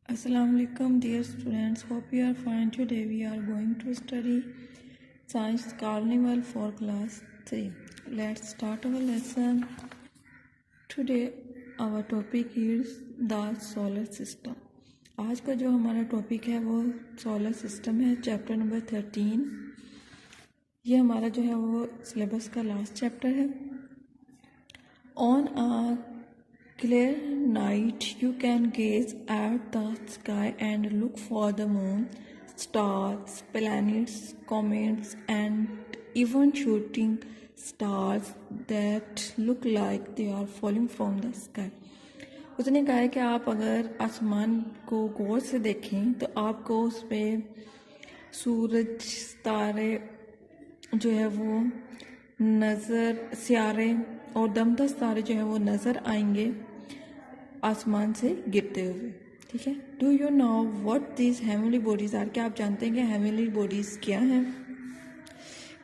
Assalamualaikum dear students, hope you are fine. Today we are going to study Science Carnival for class 3. Let's start our lesson. Today our topic is the solar system. आज का जो हमारा topic है वो solar system है, chapter number 13. ये हमारा जो है वो सिलेबस का लास्ट चैप्टर है. On a clear night you can gaze at the sky and look for the moon, stars, planets, comets and even shooting stars that look like they are falling from the sky. उसने कहा है कि आप अगर आसमान को गौर से देखें तो आपको उस पर सूरज, तारे जो है वो नज़र, सियारे और दमदस तारे जो है वो नज़र आएंगे आसमान से गिरते हुए. ठीक है. Do you know what these heavenly bodies are. क्या आप जानते हैं कि हेवनली बॉडीज क्या हैं.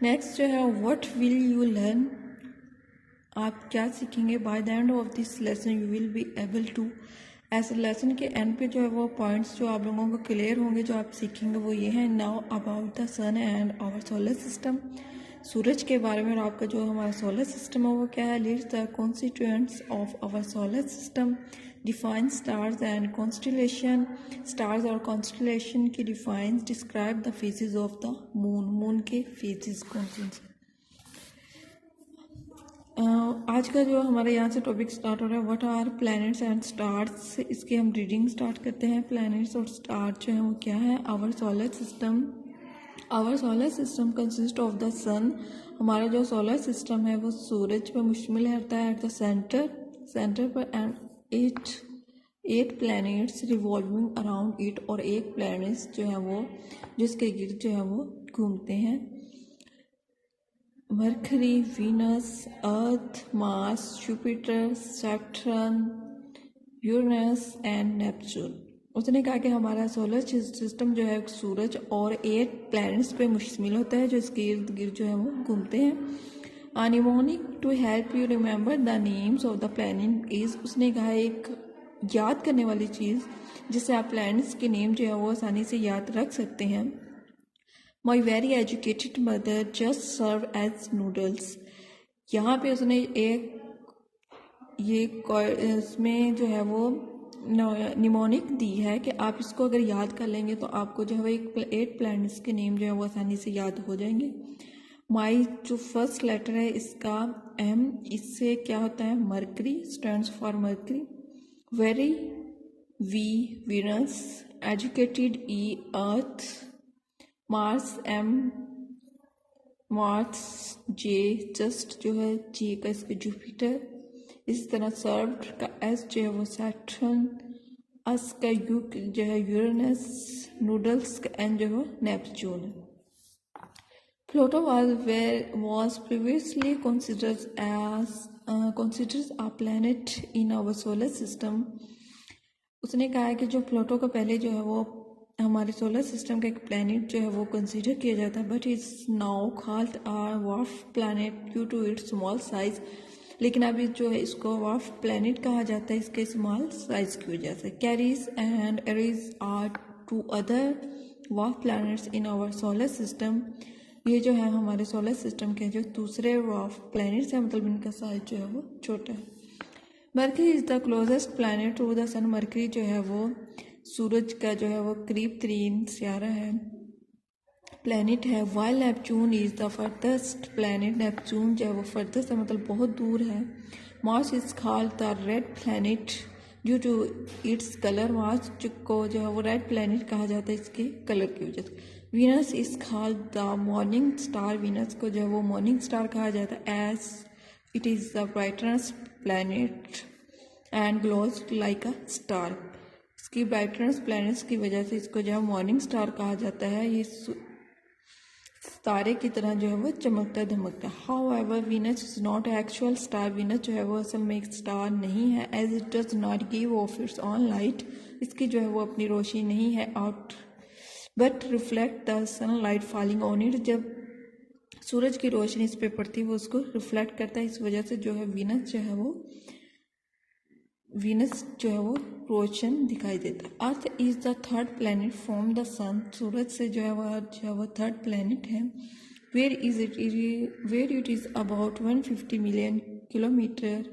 नेक्स्ट जो है व्हाट विल यू लर्न. आप क्या सीखेंगे. By the end of this lesson you will be able to. ऐसे लेसन के एंड पे जो है वो पॉइंट्स जो आप लोगों को क्लियर होंगे, जो आप सीखेंगे वो ये है. Now about the sun and our solar system. सूरज के बारे में और आपका जो हमारा सोलर सिस्टम है वो क्या है. List the constituents of our solar system. Define stars and constellation. Stars और कॉन्स्टलेशन की defines. Describe the phases of the moon. Moon के फेजेस कौन से हैं. आज का जो हमारे यहाँ से टॉपिक स्टार्ट हो रहा है what are planets and stars. इसकी हम रीडिंग स्टार्ट करते हैं. प्लैनेट्स और स्टार्स जो है वो क्या है. Our solar system. Our solar system consist of the sun. हमारा जो सोलर सिस्टम है वो सूरज पर मुश्तमिल रहता है. एट द सेंटर पर and eight planets revolving around it. और एक प्लैनेट्स जो है वो जिसके गिर्द जो है वो घूमते हैं. Mercury, Venus, earth, Mars, Jupiter, Saturn, Uranus and Neptune. उसने कहा कि हमारा सोलर सिस्टम जो है सूरज और 8 प्लैनेट्स पे मुश्तमिल होता है जो इसके इर्द गिर्द जो है वो घूमते हैं. Mnemonic to help you remember the names of the planet is. उसने कहा एक याद करने वाली चीज़ जिससे आप प्लैनेट्स के नेम जो है वो आसानी से याद रख सकते हैं. My very educated mother just serve us noodles. यहाँ पे उसने एक ये इसमें जो है वो निमोनिक दी है कि आप इसको अगर याद कर लेंगे तो आपको जो है वो 8 प्लैनेट्स के नेम जो है वो आसानी से याद हो जाएंगे. माई जो फर्स्ट लेटर है इसका एम, इससे क्या होता है Mercury, stands for Mercury. Very V Venus. Educated E Earth. Mars M, Mars J, just जो है जे का इसके जुपिटर. इस तरह सर्व्ड का एस जो है वो सैटर्न. अस का यू जो है यूरेनस. नूडल्स का एन जो है Neptune. Pluto was previously considered a planet in our solar system. उसने कहा है कि जो प्लूटो का पहले जो है वो हमारे सोलर सिस्टम का एक प्लैनेट जो है वो कंसीडर किया जाता है. But is now called a dwarf planet due to its small size. लेकिन अभी जो है इसको ड्वार्फ प्लैनेट कहा जाता है इसके स्मॉल साइज की वजह से. Ceres and Eris are 2 other dwarf planets in our solar system. ये जो है हमारे सोलर सिस्टम के जो दूसरे ड्वार्फ प्लैनेट्स हैं, मतलब इनका साइज जो है वो छोटा है. Mercury is the closest planet to the sun. Mercury जो है वो सूरज का जो है वो करीब तरीन सियारा है, प्लैनेट है. While Neptune is the farthest planet. Neptune जो है वो फर्दस्ट है, मतलब बहुत दूर है. Mars is called the red planet due to its colour. Mars को जो है वो रेड प्लैनेट कहा जाता है इसके कलर की वजह से. Venus is called the morning star. Venus को जो है वो मॉर्निंग स्टार कहा जाता है as it is the brightness planet and glows like a star. इसकी ब्राइटनेस प्लैनेट्स की वजह से इसको जो है मॉर्निंग स्टार कहा जाता है. ये तारे की तरह जो है वो चमकता धमकता है. However Venus is not actual star. Venus जो है वो असल में एक स्टार नहीं है. As it does not give off its own light. इसकी जो है वो अपनी रोशनी नहीं है out but reflect the sunlight falling on it. जब सूरज की रोशनी इस पे पड़ती है वो उसको रिफ्लेक्ट करता है. इस वजह से जो है वीनस जो है वो वीनस जो है वो रोशन दिखाई देता है। Earth is the third planet from the sun, सूरज से जो है वो थर्ड प्लैनेट है। Where it is about 150 million kilometre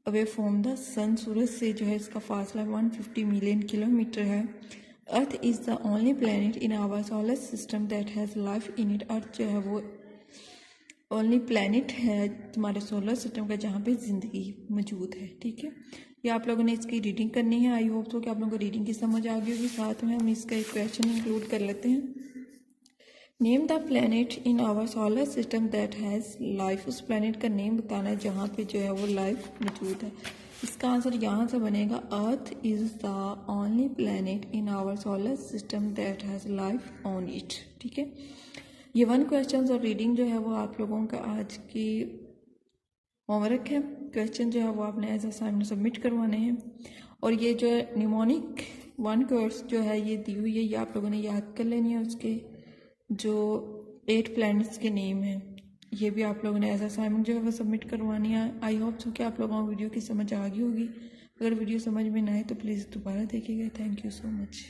away from the sun, सूरज से जो है इसका फासला 150 मिलियन किलोमीटर है। Earth is the only planet in our solar system that has life in it, earth जो है वो ओनली प्लैनेट है तुम्हारे सोलर सिस्टम का जहाँ पे ज़िंदगी मौजूद है। ठीक है, ये आप लोगों ने इसकी रीडिंग करनी है। आई होप तो कि आप लोगों को रीडिंग की समझ आ गई होगी। साथ में हम इसका एक क्वेश्चन इंक्लूड कर लेते हैं। Name the planet in our solar system that has life, उस प्लैनेट का नेम बताना है जहाँ पे जो है वो लाइफ मौजूद है। इसका आंसर यहाँ से बनेगा Earth is the only planet in our solar system that has life on it. ठीक है, ये 1 क्वेश्चन और रीडिंग जो है वो आप लोगों का आज की होमवर्क है। क्वेश्चन जो है वो आपने एज असाइनमेंट सबमिट करवाने हैं। और ये जो है निमोनिक 1 कोर्स जो है ये दी हुई है, ये आप लोगों ने याद कर लेनी है। उसके जो 8 प्लैनेट्स के नेम हैं ये भी आप लोगों ने एज असाइनमेंट जो है वो सबमिट करवानी है। आई होप सो कि आप लोगों को वीडियो की समझ आ गई होगी। अगर वीडियो समझ में ना आए तो प्लीज़ दोबारा देखिएगा। Thank you so much.